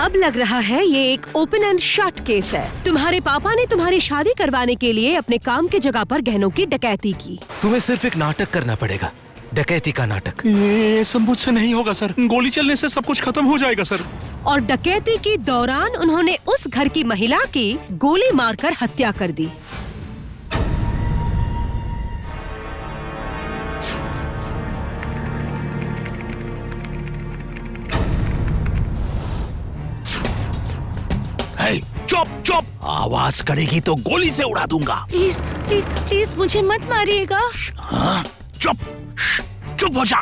अब लग रहा है ये एक ओपन एंड शट केस है। तुम्हारे पापा ने तुम्हारी शादी करवाने के लिए अपने काम की जगह पर गहनों की डकैती की। तुम्हें सिर्फ एक नाटक करना पड़ेगा, डकैती का नाटक। ये सब मुझसे नहीं होगा सर, गोली चलने से सब कुछ खत्म हो जाएगा सर। और डकैती के दौरान उन्होंने उस घर की महिला की गोली मारकर हत्या कर दी। चुप चुप, आवाज करेगी तो गोली से उड़ा दूंगा। प्लीज प्लीज प्लीज मुझे मत मारिएगा। चुप चुप हो जा।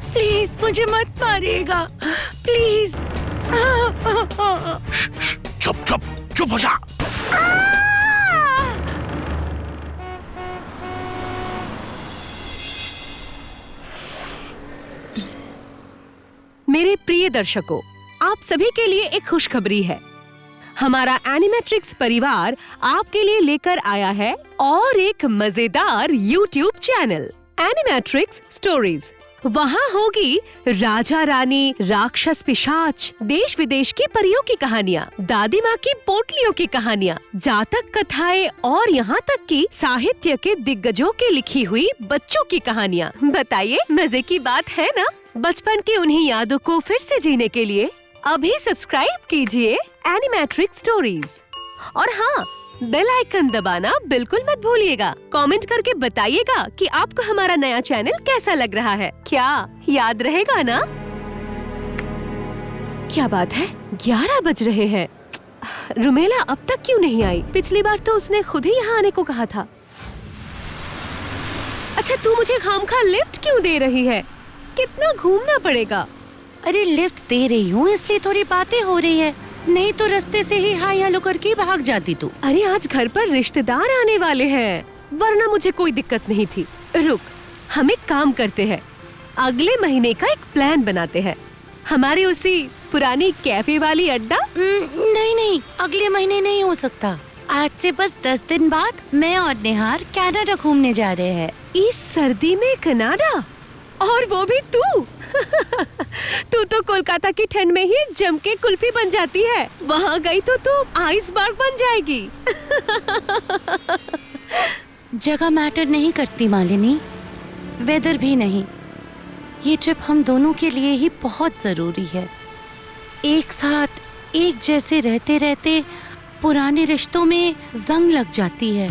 प्लीज मुझे मत मारिएगा, प्लीज। चुप चुप चुप हो जा। मेरे प्रिय दर्शकों, आप सभी के लिए एक खुशखबरी है। हमारा एनिमेट्रिक्स परिवार आपके लिए लेकर आया है और एक मजेदार YouTube चैनल, एनिमेट्रिक्स स्टोरीज। वहाँ होगी राजा रानी, राक्षस पिशाच, देश विदेश की परियों की कहानियाँ, दादी माँ की पोटलियों की कहानियाँ, जातक कथाएं और यहाँ तक कि साहित्य के दिग्गजों के लिखी हुई बच्चों की कहानियाँ। बताइए, मजे की बात है ना? बचपन की उन्हीं यादों को फिर से जीने के लिए अभी सब्सक्राइब कीजिए एनिमेट्रिक्स स्टोरीज। और हाँ, बेल आइकन दबाना बिल्कुल मत भूलिएगा। कमेंट करके बताइएगा कि आपको हमारा नया चैनल कैसा लग रहा है। क्या याद रहेगा ना? क्या बात है, 11 बज रहे हैं। रुमेला अब तक क्यों नहीं आई? पिछली बार तो उसने खुद ही यहाँ आने को कहा था। अच्छा, तू मुझे खामखा लिफ्ट क्यों दे रही है? कितना घूमना पड़ेगा। अरे लिफ्ट दे रही हूँ इसलिए थोड़ी बातें हो रही है, नहीं तो रास्ते से ही हाय हेलो करके भाग जाती तू। अरे आज घर पर रिश्तेदार आने वाले हैं, वरना मुझे कोई दिक्कत नहीं थी। रुक, हम एक काम करते हैं, अगले महीने का एक प्लान बनाते हैं। हमारी उसी पुरानी कैफे वाली अड्डा। नहीं नहीं, अगले महीने नहीं हो सकता। आज से बस 10 दिन बाद मैं और निहार कनाडा घूमने जा रहे हैं। इस सर्दी में कनाडा? और वो भी तू? तू तो कोलकाता की ठंड में ही जम के कुल्फी बन जाती है। वहाँ गई तो तू आइसबर्ग बन जाएगी। जगह मैटर नहीं करती मालिनी, वेदर भी नहीं। ये ट्रिप हम दोनों के लिए ही बहुत जरूरी है। एक साथ एक जैसे रहते रहते पुराने रिश्तों में जंग लग जाती है।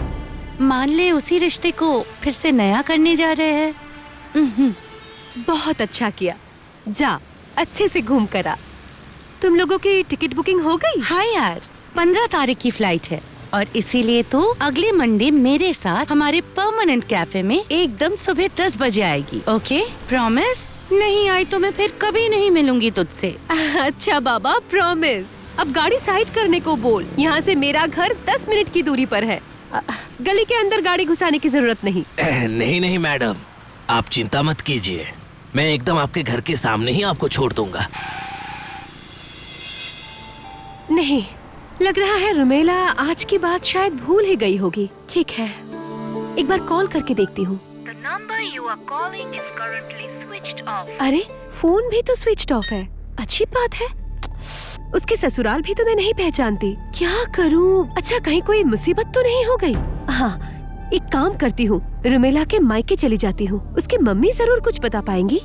मान ले उसी रिश्ते को फिर से नया करने जा रहे हैं। बहुत अच्छा किया, जा अच्छे से घूम कर आ। तुम लोगों की टिकट बुकिंग हो गई? हाँ यार, 15 तारीख की फ्लाइट है और इसीलिए तो अगले मंडे मेरे साथ हमारे परमानेंट कैफे में एकदम सुबह 10 बजे आएगी। Okay, promise? नहीं आई तो मैं फिर कभी नहीं मिलूंगी तुझसे। अच्छा बाबा, प्रॉमिस। अब गाड़ी साइड करने को बोल। यहाँ से मेरा घर 10 मिनट की दूरी पर है। गली के अंदर गाड़ी घुसाने की जरूरत नहीं। नहीं नहीं मैडम, आप चिंता मत कीजिए, मैं एकदम आपके घर के सामने ही आपको छोड़ दूंगा। नहीं, लग रहा है रुमेला आज की बात शायद भूल ही गई होगी। ठीक है, एक बार कॉल करके देखती हूँ। अरे फोन भी तो स्विच्ड ऑफ है। अच्छी बात है, उसके ससुराल भी तो मैं नहीं पहचानती। क्या करूँ? अच्छा, कहीं कोई मुसीबत तो नहीं हो गई? हाँ, एक काम करती हूँ, रुमेला के मायके चली जाती हूँ। उसकी मम्मी जरूर कुछ बता पाएंगी।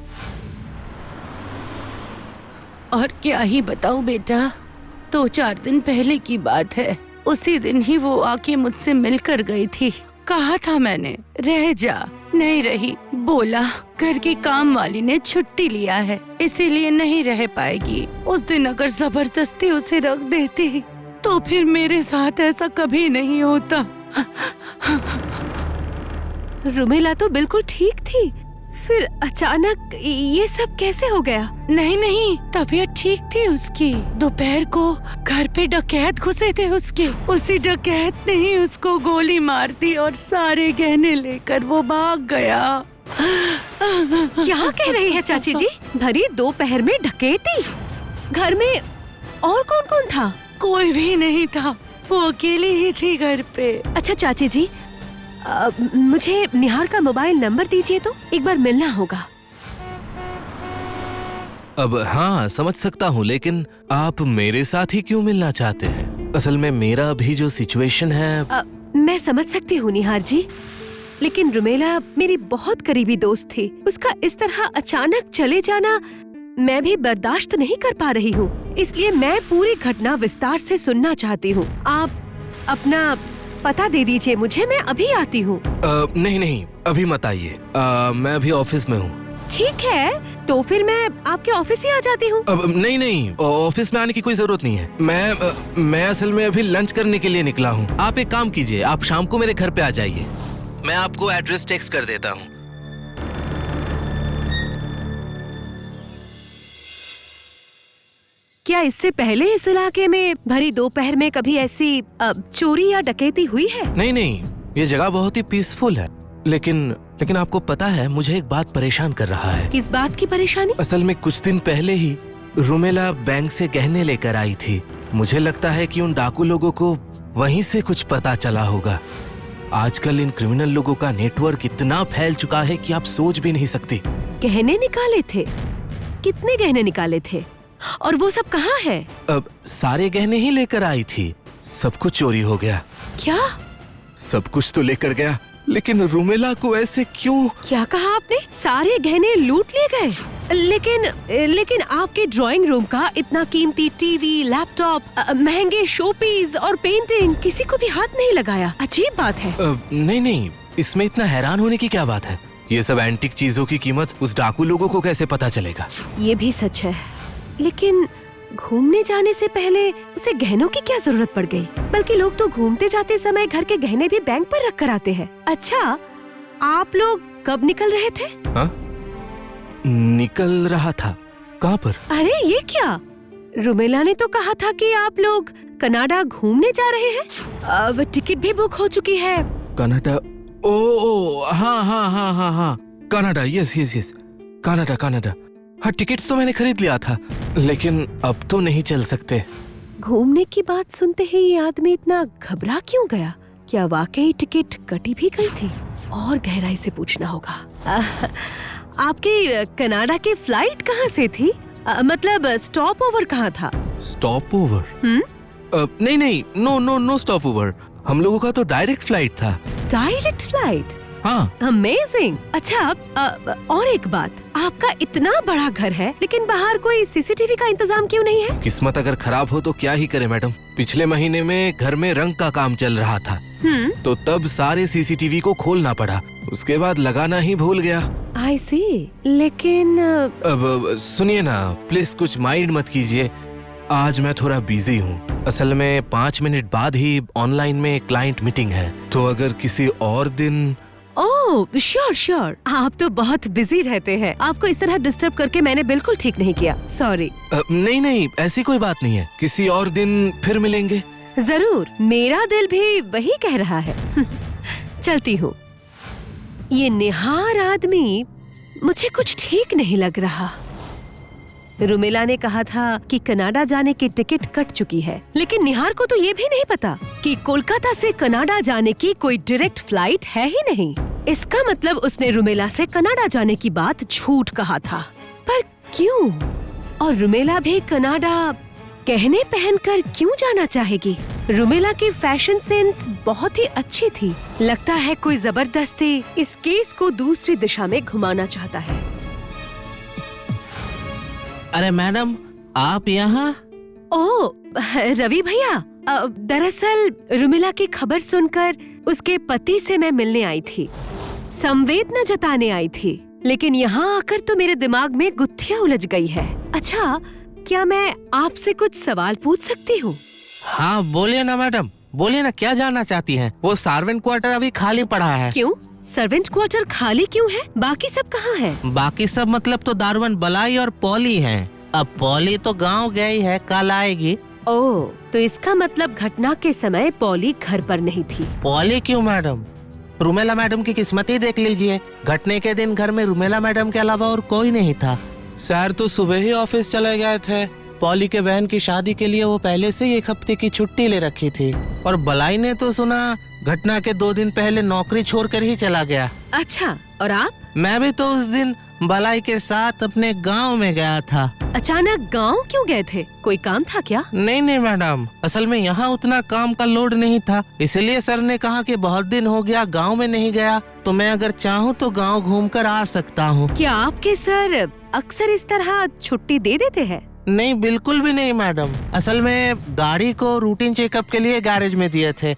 और क्या ही बताऊँ बेटा, 2-4 दिन पहले की बात है। उसी दिन ही वो आके मुझसे मिलकर गई थी। कहा था मैंने रह जा, नहीं रही। बोला घर की काम वाली ने छुट्टी लिया है, इसीलिए नहीं रह पाएगी। उस दिन अगर जबरदस्ती उसे रख देती तो फिर मेरे साथ ऐसा कभी नहीं होता। रुमेला तो बिल्कुल ठीक थी, फिर अचानक ये सब कैसे हो गया? नहीं नहीं, तबीयत ठीक थी उसकी। दोपहर को घर पे डकैत घुसे थे उसके। उसी डकैत ने ही उसको गोली मार दी और सारे गहने लेकर वो भाग गया। क्या कह रही है चाची जी? भरी दोपहर में डकैती? घर में और कौन कौन था? कोई भी नहीं था, वो अकेली ही थी घर पे। अच्छा चाची जी, मुझे निहार का मोबाइल नंबर दीजिए तो एक बार मिलना होगा। अब हाँ समझ सकता हूँ, लेकिन आप मेरे साथ ही क्यों मिलना चाहते हैं? असल में मेरा अभी जो सिचुएशन है मैं समझ सकती हूँ निहार जी, लेकिन रुमेला मेरी बहुत करीबी दोस्त थी। उसका इस तरह अचानक चले जाना मैं भी बर्दाश्त नहीं कर पा रही हूँ। इसलिए मैं पूरी घटना विस्तार से सुनना चाहती हूँ। आप अपना पता दे दीजिए मुझे, मैं अभी आती हूँ। नहीं अभी मत आइए, मैं अभी ऑफिस में हूँ। ठीक है, तो फिर मैं आपके ऑफिस ही आ जाती हूँ। अब नहीं ऑफिस में आने की कोई जरूरत नहीं है। मैं असल में अभी लंच करने के लिए निकला हूँ। आप एक काम कीजिए, आप शाम को मेरे घर पे आ जाइए, मैं आपको एड्रेस टेक्स्ट कर देता हूँ। क्या इससे पहले इस इलाके में भरी दोपहर में कभी ऐसी चोरी या डकैती हुई है? नहीं, ये जगह बहुत ही पीसफुल है, लेकिन आपको पता है मुझे एक बात परेशान कर रहा है। किस बात की परेशानी? असल में कुछ दिन पहले ही रुमेला बैंक से गहने लेकर आई थी। मुझे लगता है कि उन डाकू लोगों को वहीं से कुछ पता चला होगा। आजकल इन क्रिमिनल लोगों का नेटवर्क इतना फैल चुका है कि आप सोच भी नहीं सकती। गहने निकाले थे? कितने गहने निकाले थे और वो सब कहाँ है? अब सारे गहने ही लेकर आई थी, सब कुछ चोरी हो गया। क्या? सब कुछ तो लेकर गया, लेकिन रुमेला को ऐसे क्यों? क्या कहा आपने? सारे गहने लूट लिए गए? लेकिन आपके ड्राइंग रूम का इतना कीमती टीवी, लैपटॉप, महंगे शोपीस और पेंटिंग किसी को भी हाथ नहीं लगाया। अजीब बात है। नहीं, इसमें इतना हैरान होने की क्या बात है? ये सब एंटीक चीजों की कीमत उस डाकू लोगों को कैसे पता चलेगा? ये भी सच है, लेकिन घूमने जाने से पहले उसे गहनों की क्या जरूरत पड़ गई? बल्कि लोग तो घूमते जाते समय घर के गहने भी बैंक पर रख कर आते हैं। अच्छा, आप लोग कब निकल रहे थे? हाँ? निकल रहा था? कहाँ पर? अरे ये क्या? रुमेला ने तो कहा था कि आप लोग कनाडा घूमने जा रहे हैं। अब टिकट भी बुक हो चुकी है। कनाडा? ओ हाँ, कनाडा, यस, कनाडा। हाँ, टिकट्स तो मैंने खरीद लिया था, लेकिन अब तो नहीं चल सकते। घूमने की बात सुनते ही ये आदमी इतना घबरा क्यों गया? क्या वाकई टिकट कटी भी गई थी? और गहराई से पूछना होगा। आपकी कनाडा की फ्लाइट कहाँ से थी? मतलब स्टॉप ओवर कहाँ था? Stop over? नहीं, नो स्टॉप ओवर। हम लोगों का तो डायरेक्ट फ्लाइट था। Direct flight? हाँ। अमेजिंग। अच्छा, और एक बात, आपका इतना बड़ा घर है, लेकिन बाहर कोई सीसीटीवी का इंतजाम क्यों नहीं है? किस्मत अगर खराब हो तो क्या ही करे मैडम। पिछले महीने में घर में रंग का काम चल रहा था, तो तब सारे सीसीटीवी को खोलना पड़ा। उसके बाद लगाना ही भूल गया। आई सी, लेकिन अब सुनिए ना, प्लीज कुछ माइंड मत कीजिए। आज मैं थोड़ा बिजी हूँ। असल में 5 मिनट बाद ही ऑनलाइन में क्लाइंट मीटिंग है, तो अगर किसी और दिन। ओह श्योर, आप तो बहुत बिजी रहते हैं। आपको इस तरह डिस्टर्ब करके मैंने बिल्कुल ठीक नहीं किया, सॉरी। नहीं, ऐसी कोई बात नहीं है। किसी और दिन फिर मिलेंगे। जरूर, मेरा दिल भी वही कह रहा है। चलती हूँ। ये निहार आदमी मुझे कुछ ठीक नहीं लग रहा। रुमेला ने कहा था कि कनाडा जाने की टिकट कट चुकी है, लेकिन निहार को तो ये भी नहीं पता कि कोलकाता से कनाडा जाने की कोई डायरेक्ट फ्लाइट है ही नहीं। इसका मतलब उसने रुमेला से कनाडा जाने की बात झूठ कहा था। पर क्यों? और रुमेला भी कनाडा गहने पहनकर क्यों जाना चाहेगी? रुमेला की फैशन सेंस बहुत ही अच्छी थी। लगता है कोई जबरदस्ती इस केस को दूसरी दिशा में घुमाना चाहता है। अरे मैडम, आप यहाँ? ओह रवि भैया, दरअसल रुमेला की खबर सुनकर उसके पति से मैं मिलने आई थी, संवेदना जताने आई थी, लेकिन यहाँ आकर तो मेरे दिमाग में गुत्थियां उलझ गई है। अच्छा, क्या मैं आपसे कुछ सवाल पूछ सकती हूँ? हाँ बोलिए ना मैडम, बोलिए ना, क्या जानना चाहती हैं? वो सर्वेंट क्वार्टर अभी खाली पड़ा है। क्यों? सर्वेंट क्वार्टर खाली क्यों है? बाकी सब कहाँ है? बाकी सब मतलब तो दारवन बलाई और पॉली हैं। अब पॉली तो गांव गई है, कल आएगी। ओह, तो इसका मतलब घटना के समय पॉली घर पर नहीं थी। पॉली क्यों मैडम? रुमेला मैडम की किस्मत ही देख लीजिए। घटने के दिन घर में रुमेला मैडम के अलावा और कोई नहीं था। सर तो सुबह ही ऑफिस चले गए थे। पॉली के बहन की शादी के लिए वो पहले से ही 1 हफ्ते की छुट्टी ले रखी थी। और बलाई ने तो सुना घटना के 2 दिन पहले नौकरी छोड़कर ही चला गया। अच्छा, और आप? मैं भी तो उस दिन बलाई के साथ अपने गांव में गया था। अचानक गांव क्यों गए थे? कोई काम था क्या? नहीं नहीं मैडम, असल में यहाँ उतना काम का लोड नहीं था, इसलिए सर ने कहा कि बहुत दिन हो गया गांव में नहीं गया, तो मैं अगर चाहूँ तो गांव घूमकर आ सकता हूँ। क्या आपके सर अक्सर इस तरह छुट्टी दे देते हैं? नहीं, बिल्कुल भी नहीं मैडम। असल में गाड़ी को रूटीन चेकअप के लिए गैरेज में दिए थे,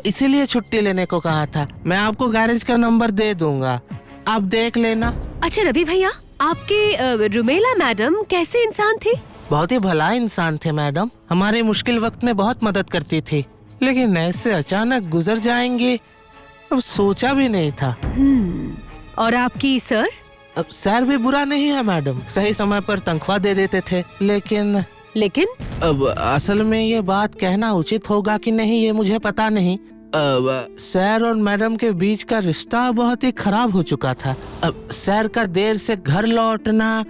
इसीलिए छुट्टी लेने को कहा था। मैं आपको गैरेज का नंबर दे दूंगा, आप देख लेना। अच्छा रवि भैया, आपके रुमेला मैडम कैसे इंसान थी? बहुत ही भला इंसान थे मैडम, हमारे मुश्किल वक्त में बहुत मदद करती थी, लेकिन ऐसे अचानक गुजर जाएंगे अब सोचा भी नहीं था। और आपकी सर? अब सर भी बुरा नहीं है मैडम, सही समय पर तनख्वाह दे देते थे, लेकिन अब असल में ये बात कहना उचित होगा कि नहीं ये मुझे पता नहीं। अब सर और मैडम के बीच का रिश्ता बहुत ही खराब हो चुका था। अब सर का देर से घर लौटना,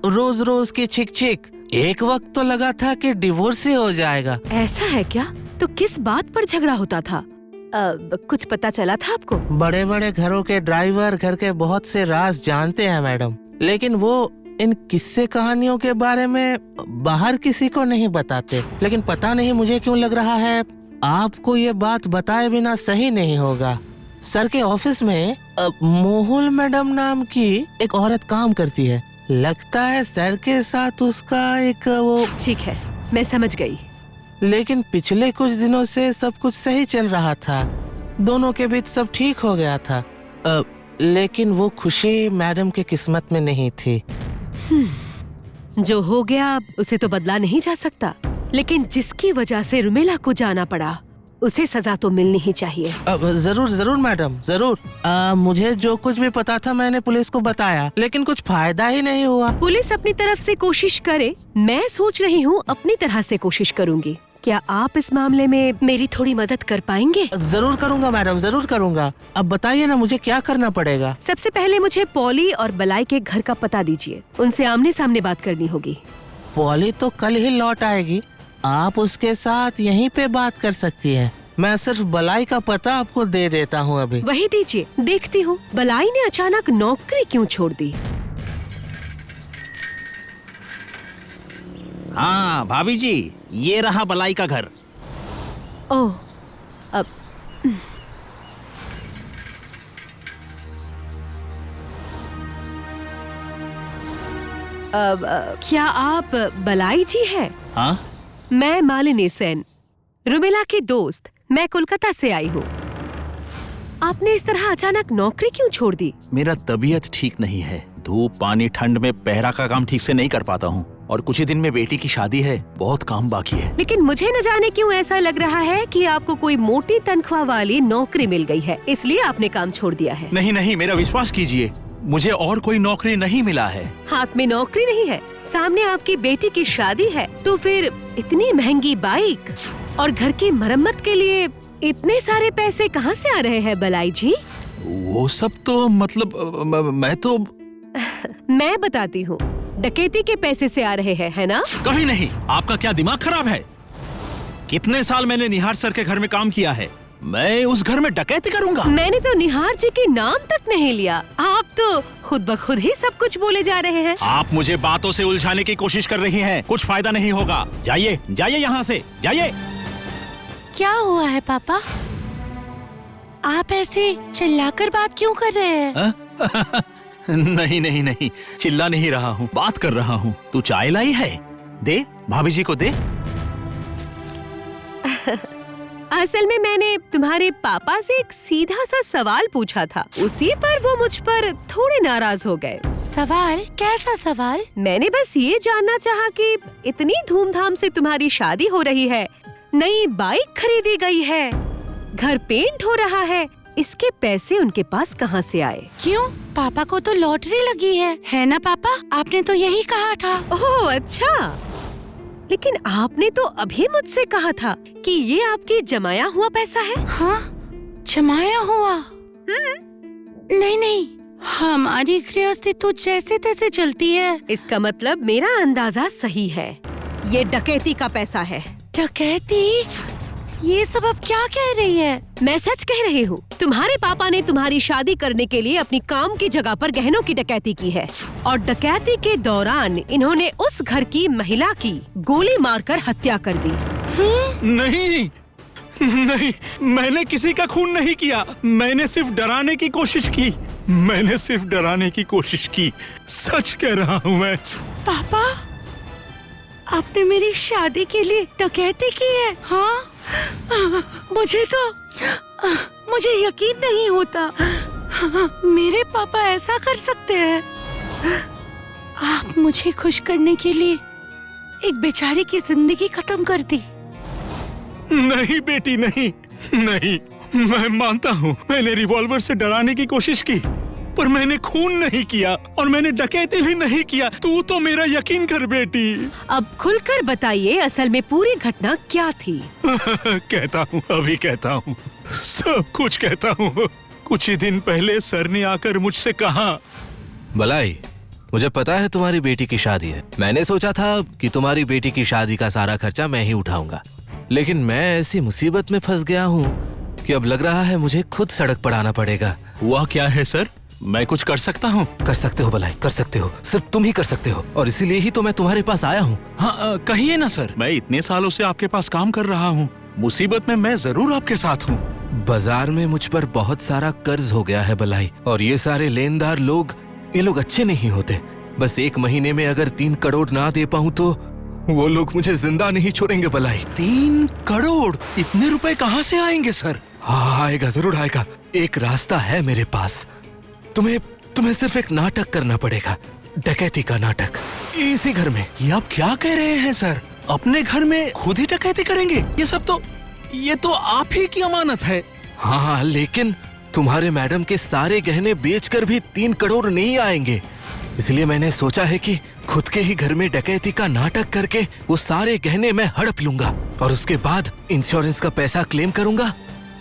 रोज रोज की चिक चिक, एक वक्त तो लगा था कि डिवोर्स ही हो जाएगा। ऐसा है क्या? तो किस बात पर झगड़ा होता था? कुछ पता चला था आपको? बड़े बड़े घरों के ड्राइवर घर के बहुत से राज जानते हैं मैडम, लेकिन वो इन किस्से कहानियों के बारे में बाहर किसी को नहीं बताते। लेकिन पता नहीं मुझे क्यों लग रहा है आपको ये बात बताए बिना सही नहीं होगा। सर के ऑफिस में मोहुल मैडम नाम की एक औरत काम करती है, लगता है सर के साथ उसका एक वो। ठीक है, मैं समझ गई। लेकिन पिछले कुछ दिनों से सब कुछ सही चल रहा था, दोनों के बीच सब ठीक हो गया था। लेकिन वो खुशी मैडम के किस्मत में नहीं थी। जो हो गया उसे तो बदला नहीं जा सकता, लेकिन जिसकी वजह से रुमेला को जाना पड़ा उसे सजा तो मिलनी ही चाहिए। जरूर जरूर मैडम, जरूर। मुझे जो कुछ भी पता था मैंने पुलिस को बताया, लेकिन कुछ फायदा ही नहीं हुआ। पुलिस अपनी तरफ से कोशिश करे, मैं सोच रही हूँ अपनी तरह से कोशिश करूँगी। क्या आप इस मामले में मेरी थोड़ी मदद कर पाएंगे? जरूर करूँगा मैडम, जरूर करूँगा। अब बताइए ना मुझे क्या करना पड़ेगा। सबसे पहले मुझे पॉली और बलाई के घर का पता दीजिए, उनसे आमने सामने बात करनी होगी। पॉली तो कल ही लौट आएगी, आप उसके साथ यहीं पे बात कर सकती हैं। मैं सिर्फ बलाई का पता आपको दे देता हूँ अभी। वही दीजिए, देखती हूँ बलाई ने अचानक नौकरी क्यों छोड़ दी। हाँ भाभी जी, ये रहा बलाई का घर। ओह, अब क्या आप बलाई जी हैं? हाँ, मैं मालिनी सेन, रुमेला की दोस्त। मैं कोलकाता से आई हूँ। आपने इस तरह अचानक नौकरी क्यों छोड़ दी? मेरा तबीयत ठीक नहीं है, धूप पानी ठंड में पहरा का काम ठीक से नहीं कर पाता हूँ, और कुछ ही दिन में बेटी की शादी है, बहुत काम बाकी है। लेकिन मुझे न जाने क्यों ऐसा लग रहा है कि आपको कोई मोटी तनख्वाह वाली नौकरी मिल गई है, इसलिए आपने काम छोड़ दिया है। नहीं नहीं, मेरा विश्वास कीजिए, मुझे और कोई नौकरी नहीं मिला है। हाथ में नौकरी नहीं है, सामने आपकी बेटी की शादी है, तो फिर इतनी महंगी बाइक और घर की मरम्मत के लिए इतने सारे पैसे कहाँ से आ रहे हैं बलाई जी? वो सब तो मतलब मैं तो मैं बताती हूँ, डकैती के पैसे से आ रहे हैं, है ना? कहीं नहीं। आपका क्या दिमाग खराब है? कितने साल मैंने निहार सर के घर में काम किया है, मैं उस घर में डकैती करूंगा? मैंने तो निहार जी के नाम तक नहीं लिया, आप तो खुद ब खुद ही सब कुछ बोले जा रहे हैं। आप मुझे बातों से उलझाने की कोशिश कर रही हैं, कुछ फायदा नहीं होगा। जाइए जाइए यहाँ से, जाइए। क्या हुआ है पापा? आप ऐसे चिल्लाकर बात क्यों कर रहे हैं? नहीं नहीं नहीं, चिल्ला नहीं रहा हूँ, बात कर रहा हूँ। तू चाय लाई है? दे, भाभी जी को दे। असल में मैंने तुम्हारे पापा से एक सीधा सा सवाल पूछा था, उसी पर वो मुझ पर थोड़े नाराज हो गए। सवाल? कैसा सवाल? मैंने बस ये जानना चाहा कि इतनी धूमधाम से तुम्हारी शादी हो रही है, नई बाइक खरीदी गई है, घर पेंट हो रहा है, इसके पैसे उनके पास कहाँ से आए? क्यों? पापा को तो लॉटरी लगी है ना पापा? आपने तो यही कहा था। ओह अच्छा, लेकिन आपने तो अभी मुझसे कहा था कि ये आपकी जमाया हुआ पैसा है। हाँ, जमाया हुआ? नहीं नहीं, हमारी गृहस्थी तो जैसे तैसे चलती है। इसका मतलब मेरा अंदाजा सही है, ये डकैती का पैसा है। डकैती? ये सब अब क्या कह रही है? मैं सच कह रही हूँ। तुम्हारे पापा ने तुम्हारी शादी करने के लिए अपनी काम की जगह पर गहनों की डकैती की है और डकैती के दौरान इन्होंने उस घर की महिला की गोली मारकर हत्या कर दी। नहीं नहीं, मैंने किसी का खून नहीं किया। मैंने सिर्फ डराने की कोशिश की। मैंने सिर्फ डराने की कोशिश की। सच कह रहा हूँ मैं। पापा, आपने मेरी शादी के लिए डकैती की है? हाँ, मुझे यकीन नहीं होता। मेरे पापा ऐसा कर सकते हैं? आप मुझे खुश करने के लिए एक बेचारी की जिंदगी खत्म कर दी। नहीं बेटी, नहीं नहीं, मैं मानता हूँ मैंने रिवॉल्वर से डराने की कोशिश की, पर मैंने खून नहीं किया और मैंने डकैती भी नहीं किया। तू तो मेरा यकीन कर बेटी। अब खुलकर बताइए असल में पूरी घटना क्या थी? कहता हूँ, अभी कहता हूँ, सब कुछ कहता हूँ। कुछ ही दिन पहले सर ने आकर मुझसे कहा, बलाई, मुझे पता है तुम्हारी बेटी की शादी है। मैंने सोचा था कि तुम्हारी बेटी की शादी का सारा खर्चा मैं ही उठाऊंगा, लेकिन मैं ऐसी मुसीबत में फंस गया हूँ कि अब लग रहा है मुझे खुद सड़क पर आना पड़ेगा। हुआ क्या है सर? मैं कुछ कर सकता हूँ? कर सकते हो बलाई, कर सकते हो, सिर्फ तुम ही कर सकते हो, और इसीलिए ही तो मैं तुम्हारे पास आया हूँ। हाँ, कहिए ना सर। मैं इतने सालों से आपके पास काम कर रहा हूँ। मुसीबत में मैं जरूर आपके साथ हूँ। बाजार में मुझ पर बहुत सारा कर्ज हो गया है बलाई, और ये सारे लेनदार लोग, ये लोग अच्छे नहीं होते। बस 1 महीने में अगर 3 करोड़ ना दे पाऊँ तो वो लोग मुझे जिंदा नहीं छोड़ेंगे बलाई। 3 करोड़? इतने रुपए कहाँ से आएंगे सर? हाँ, आएगा, जरूर आएगा। एक रास्ता है मेरे पास। तुम्हें सिर्फ एक नाटक करना पड़ेगा, डकैती का नाटक, इसी घर में। ये आप क्या कह रहे हैं सर? अपने घर में खुद ही डकैती करेंगे? ये तो आप ही की अमानत है। हाँ, लेकिन तुम्हारे मैडम के सारे गहने बेचकर भी 3 करोड़ नहीं आएंगे। इसलिए मैंने सोचा है कि खुद के ही घर में डकैती का नाटक करके वो सारे गहने मैं हड़प लूंगा और उसके बाद इंश्योरेंस का पैसा क्लेम करूंगा।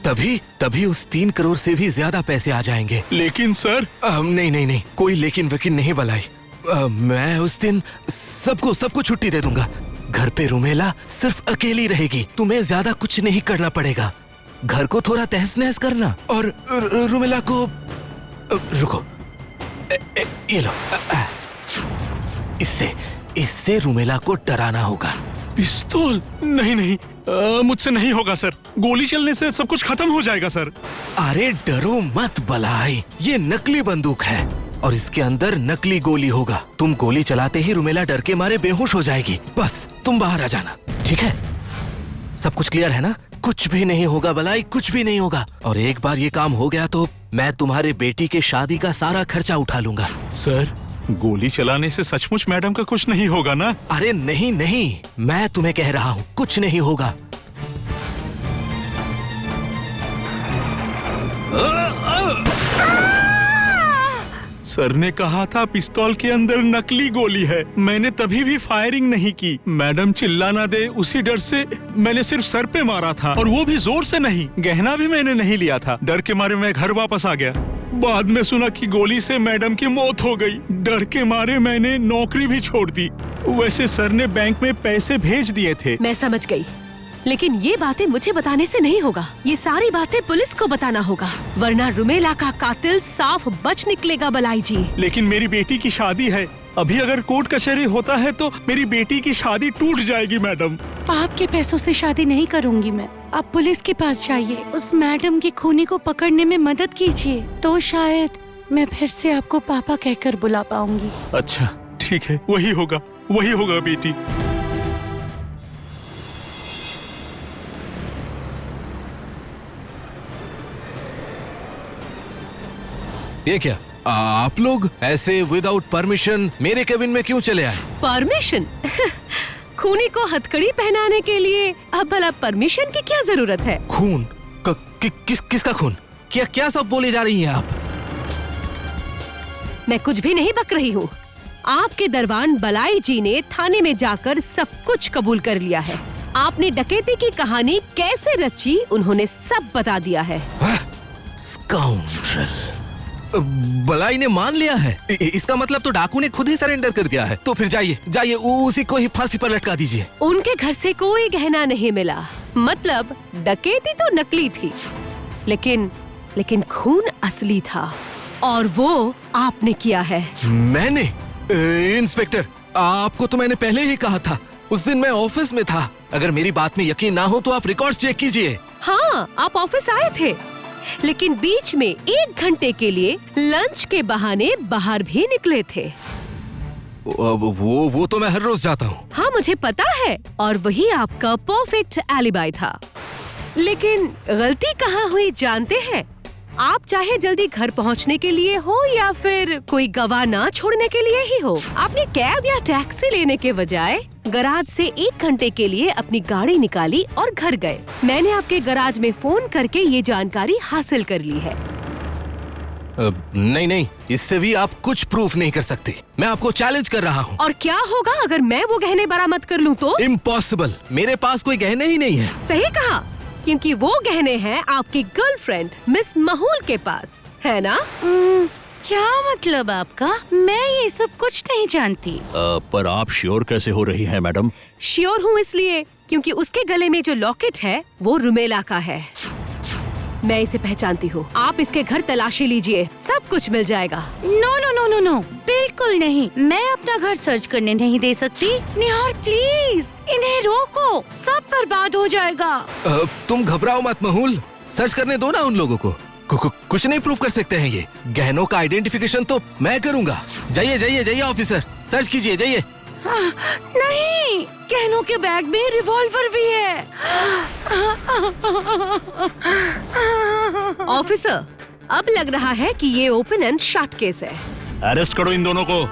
तभी उस 3 करोड़ से भी ज्यादा पैसे आ जाएंगे। लेकिन सर नहीं, कोई लेकिन वकील नहीं बलाई। मैं उस दिन सबको छुट्टी दे दूंगा। घर पे रुमेला सिर्फ अकेली रहेगी। तुम्हें ज्यादा कुछ नहीं करना पड़ेगा। घर को थोड़ा तहस नहस करना और रुमेला को रुको, ये लो, इससे रुमेला को डराना होगा। पिस्तौल? नहीं, मुझसे नहीं होगा सर। गोली चलने से सब कुछ खत्म हो जाएगा सर। अरे डरो मत बलाई, ये नकली बंदूक है और इसके अंदर नकली गोली होगा। तुम गोली चलाते ही रुमेला डर के मारे बेहोश हो जाएगी। बस तुम बाहर आ जाना, ठीक है? सब कुछ क्लियर है ना? कुछ भी नहीं होगा बलाई, कुछ भी नहीं होगा। और एक बार ये काम हो गया तो मैं तुम्हारे बेटी के शादी का सारा खर्चा उठा लूंगा। सर, गोली चलाने से सचमुच मैडम का कुछ नहीं होगा ना? अरे नहीं, मैं तुम्हें कह रहा हूँ कुछ नहीं होगा। सर ने कहा था पिस्तौल के अंदर नकली गोली है। मैंने तभी भी फायरिंग नहीं की। मैडम चिल्ला ना दे उसी डर से मैंने सिर्फ सर पे मारा था, और वो भी जोर से नहीं। गहना भी मैंने नहीं लिया था। डर के मारे मैं घर वापस आ गया। बाद में सुना कि गोली से मैडम की मौत हो गई। डर के मारे मैंने नौकरी भी छोड़ दी। वैसे सर ने बैंक में पैसे भेज दिए थे। मैं समझ गई, लेकिन ये बातें मुझे बताने से नहीं होगा। ये सारी बातें पुलिस को बताना होगा, वरना रुमेला का कातिल साफ बच निकलेगा बलाई जी। लेकिन मेरी बेटी की शादी है। अभी अगर कोर्ट कचहरी होता है तो मेरी बेटी की शादी टूट जाएगी मैडम। आपके पैसों से शादी नहीं करूंगी मैं। आप पुलिस के पास जाइए, उस मैडम की खूनी को पकड़ने में मदद कीजिए, तो शायद मैं फिर से आपको पापा कहकर बुला पाऊंगी। अच्छा ठीक है, वही होगा बेटी। ये क्या, आप लोग ऐसे विदाउट परमिशन मेरे केबिन में क्यों चले आए? परमिशन? खूनी को हथकड़ी पहनाने के लिए अब भला परमिशन की क्या जरूरत है? खून? किसका खून? क्या सब बोले जा रही हैं आप? मैं कुछ भी नहीं बक रही हूँ। आपके दरबान बलाई जी ने थाने में जाकर सब कुछ कबूल कर लिया है। आपने डकैती की कहानी कैसे रची उन्होंने सब बता दिया है। स्काउंड्रल, बलाई ने मान लिया है। इसका मतलब तो डाकू ने खुद ही सरेंडर कर दिया है। तो फिर जाइए उसी को ही फांसी पर लटका दीजिए। उनके घर से कोई गहना नहीं मिला, मतलब डकैती तो नकली थी, लेकिन खून असली था और वो आपने किया है। मैंने? इंस्पेक्टर, आपको तो मैंने पहले ही कहा था। उस दिन मैं ऑफिस में था। अगर मेरी बात में यकीन ना हो तो आप रिकॉर्ड्स चेक कीजिए। हाँ, आप ऑफिस आए थे, लेकिन बीच में 1 घंटे के लिए लंच के बहाने बाहर भी निकले थे। वो तो मैं हर रोज जाता हूँ। हाँ, मुझे पता है, और वही आपका परफेक्ट एलिबाई था। लेकिन गलती कहाँ हुई जानते हैं? आप चाहे जल्दी घर पहुँचने के लिए हो या फिर कोई गवाह ना छोड़ने के लिए ही हो, आपने कैब या टैक्सी लेने के बजाय गराज से 1 घंटे के लिए अपनी गाड़ी निकाली और घर गए। मैंने आपके गराज में फोन करके ये जानकारी हासिल कर ली है। नहीं, इससे भी आप कुछ प्रूफ नहीं कर सकते। मैं आपको चैलेंज कर रहा हूँ। और क्या होगा अगर मैं वो गहने बरामद कर लूँ तो? इम्पॉसिबल, मेरे पास कोई गहने ही नहीं है। सही कहा, क्योंकि वो गहने हैं आपकी गर्लफ्रेंड मिस महूल के पास, है ना? क्या मतलब आपका? मैं ये सब कुछ नहीं जानती। पर आप श्योर कैसे हो रही हैं मैडम? श्योर हूँ इसलिए क्योंकि उसके गले में जो लॉकेट है वो रुमेला का है। मैं इसे पहचानती हूँ। आप इसके घर तलाशी लीजिए, सब कुछ मिल जाएगा। नो, बिल्कुल नहीं। मैं अपना घर सर्च करने नहीं दे सकती। निहार प्लीज, इन्हें रोको, सब बर्बाद हो जाएगा। तुम घबराओ मत महूल, सर्च करने दो ना उन लोगों को। कुछ नहीं प्रूफ कर सकते हैं ये। गहनों का आइडेंटिफिकेशन तो मैं करूँगा। जाइए ऑफिसर, सर्च कीजिए, जाइए। नहीं, गहनों के बैग में रिवॉल्वर भी है। ऑफिसर, अब लग रहा है कि ये ओपन एंड शट केस है। अरेस्ट करो इन दोनों को।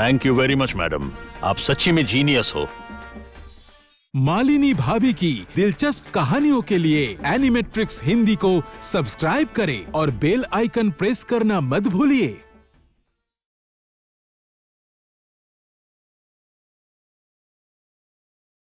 Thank you very much madam, आप सच्ची में जीनियस हो। मालिनी भाभी की दिलचस्प कहानियों के लिए एनिमेट्रिक्स हिंदी को सब्सक्राइब करें और बेल आइकन प्रेस करना मत भूलिए।